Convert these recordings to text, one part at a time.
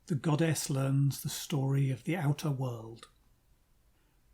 the goddess learns the story of the outer world.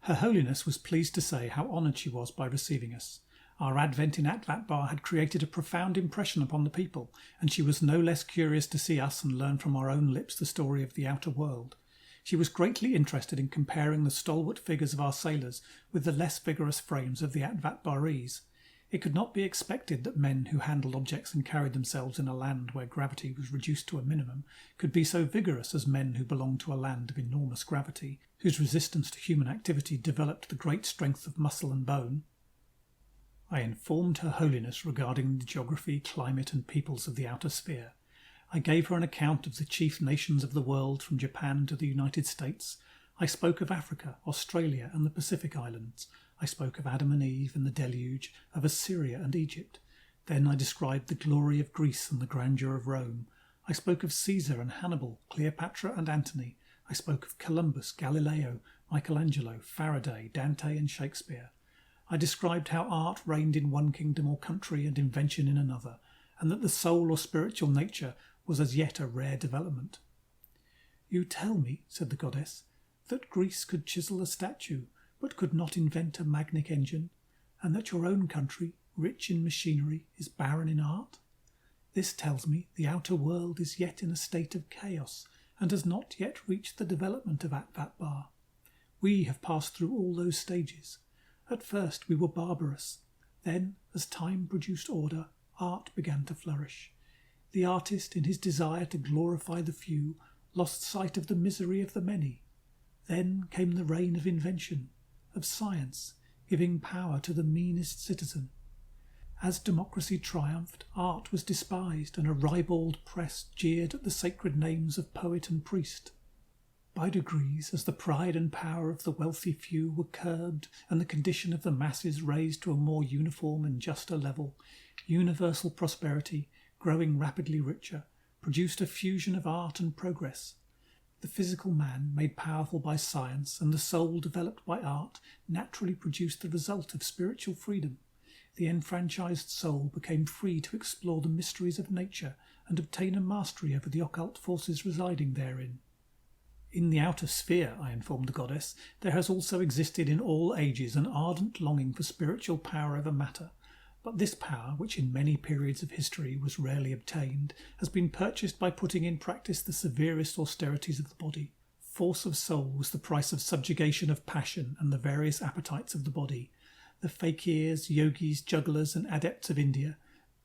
Her Holiness was pleased to say how honoured she was by receiving us. Our advent in Atvatabar had created a profound impression upon the people, and she was no less curious to see us and learn from our own lips the story of the outer world. She was greatly interested in comparing the stalwart figures of our sailors with the less vigorous frames of the Atvatabarese. It could not be expected that men who handled objects and carried themselves in a land where gravity was reduced to a minimum could be so vigorous as men who belonged to a land of enormous gravity, whose resistance to human activity developed the great strength of muscle and bone. I informed Her Holiness regarding the geography, climate and peoples of the outer sphere. I gave her an account of the chief nations of the world from Japan to the United States. I spoke of Africa, Australia and the Pacific Islands. I spoke of Adam and Eve and the deluge, of Assyria and Egypt. Then I described the glory of Greece and the grandeur of Rome. I spoke of Caesar and Hannibal, Cleopatra and Antony. I spoke of Columbus, Galileo, Michelangelo, Faraday, Dante and Shakespeare. I described how art reigned in one kingdom or country and invention in another, and that the soul or spiritual nature was as yet a rare development. "You tell me," said the goddess, "that Greece could chisel a statue, but could not invent a magnetic engine, and that your own country, rich in machinery, is barren in art. This tells me the outer world is yet in a state of chaos, and has not yet reached the development of Atvatabar. We have passed through all those stages. At first we were barbarous. Then, as time produced order, art began to flourish. The artist, in his desire to glorify the few, lost sight of the misery of the many. Then came the reign of invention, of science, giving power to the meanest citizen. As democracy triumphed, art was despised, and a ribald press jeered at the sacred names of poet and priest. By degrees, as the pride and power of the wealthy few were curbed and the condition of the masses raised to a more uniform and juster level, universal prosperity, growing rapidly richer, produced a fusion of art and progress. The physical man, made powerful by science, and the soul developed by art, naturally produced the result of spiritual freedom. The enfranchised soul became free to explore the mysteries of nature and obtain a mastery over the occult forces residing therein. In the outer sphere, I informed the goddess, there has also existed in all ages an ardent longing for spiritual power over matter, but this power, which in many periods of history was rarely obtained, has been purchased by putting in practice the severest austerities of the body. Force of soul was the price of subjugation of passion and the various appetites of the body. The fakirs, yogis, jugglers and adepts of India,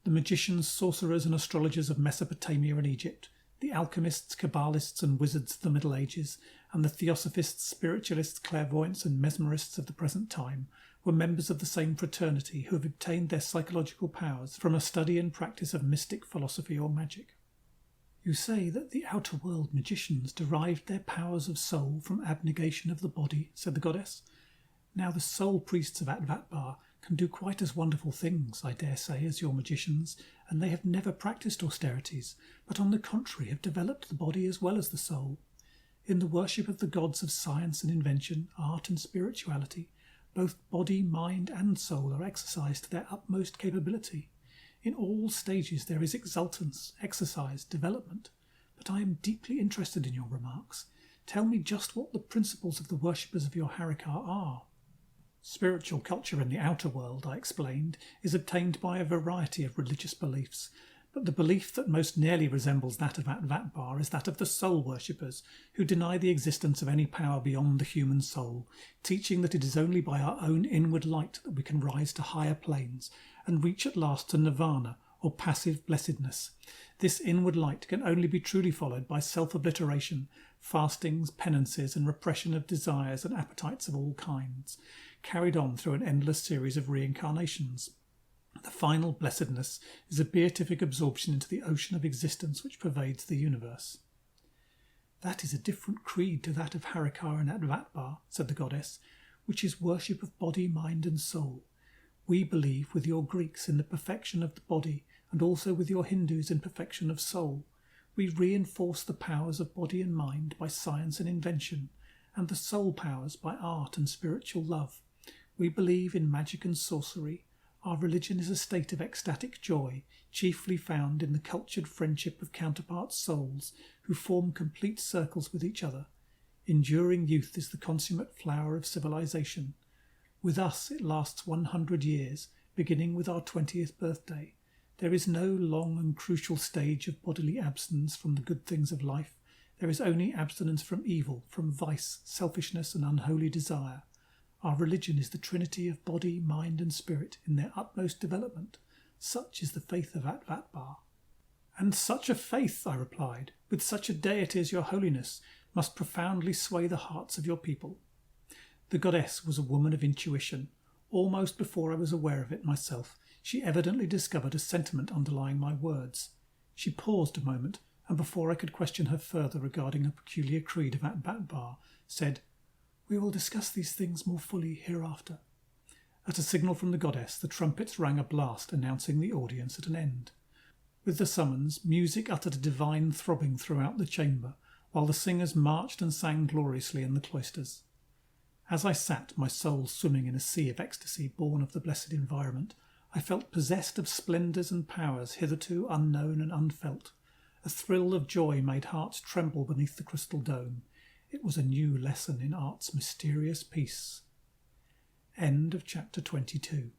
the magicians, sorcerers and astrologers of Mesopotamia and Egypt, the alchemists, Kabbalists and wizards of the Middle Ages, and the theosophists, spiritualists, clairvoyants and mesmerists of the present time were members of the same fraternity who have obtained their psychological powers from a study and practice of mystic philosophy or magic. You say that the outer world magicians derived their powers of soul from abnegation of the body, said the goddess. Now the soul priests of Atvatabar can do quite as wonderful things, I dare say, as your magicians, and they have never practised austerities, but on the contrary have developed the body as well as the soul. In the worship of the gods of science and invention, art and spirituality, both body, mind and soul are exercised to their utmost capability. In all stages there is exultance, exercise, development. But I am deeply interested in your remarks. Tell me just what the principles of the worshippers of your Harikar are. Spiritual culture in the outer world, I explained, is obtained by a variety of religious beliefs, but the belief that most nearly resembles that of Atvatabar is that of the soul worshippers, who deny the existence of any power beyond the human soul, teaching that it is only by our own inward light that we can rise to higher planes and reach at last to nirvana, or passive blessedness. This inward light can only be truly followed by self-obliteration, fastings, penances and repression of desires and appetites of all kinds, carried on through an endless series of reincarnations. The final blessedness is a beatific absorption into the ocean of existence which pervades the universe. That is a different creed to that of Harikar and Atvatabar, said the goddess, which is worship of body, mind and soul. We believe with your Greeks in the perfection of the body, and also with your Hindus in perfection of soul. We reinforce the powers of body and mind by science and invention, and the soul powers by art and spiritual love. We believe in magic and sorcery, Our religion is a state of ecstatic joy, chiefly found in the cultured friendship of counterpart souls who form complete circles with each other. Enduring youth is the consummate flower of civilization. With us it lasts 100 years, beginning with our 20th birthday. There is no long and crucial stage of bodily abstinence from the good things of life. There is only abstinence from evil, from vice, selfishness, and unholy desire. Our religion is the trinity of body, mind, and spirit in their utmost development. Such is the faith of Atvatabar. And such a faith, I replied, with such a deity as your holiness, must profoundly sway the hearts of your people. The goddess was a woman of intuition. Almost before I was aware of it myself, she evidently discovered a sentiment underlying my words. She paused a moment, and before I could question her further regarding a peculiar creed of Atvatabar, said, "We will discuss these things more fully hereafter." At a signal from the goddess, the trumpets rang a blast announcing the audience at an end. With the summons, music uttered a divine throbbing throughout the chamber, while the singers marched and sang gloriously in the cloisters. As I sat, my soul swimming in a sea of ecstasy born of the blessed environment, I felt possessed of splendours and powers hitherto unknown and unfelt. A thrill of joy made hearts tremble beneath the crystal dome. It was a new lesson in art's mysterious peace. End of chapter 22.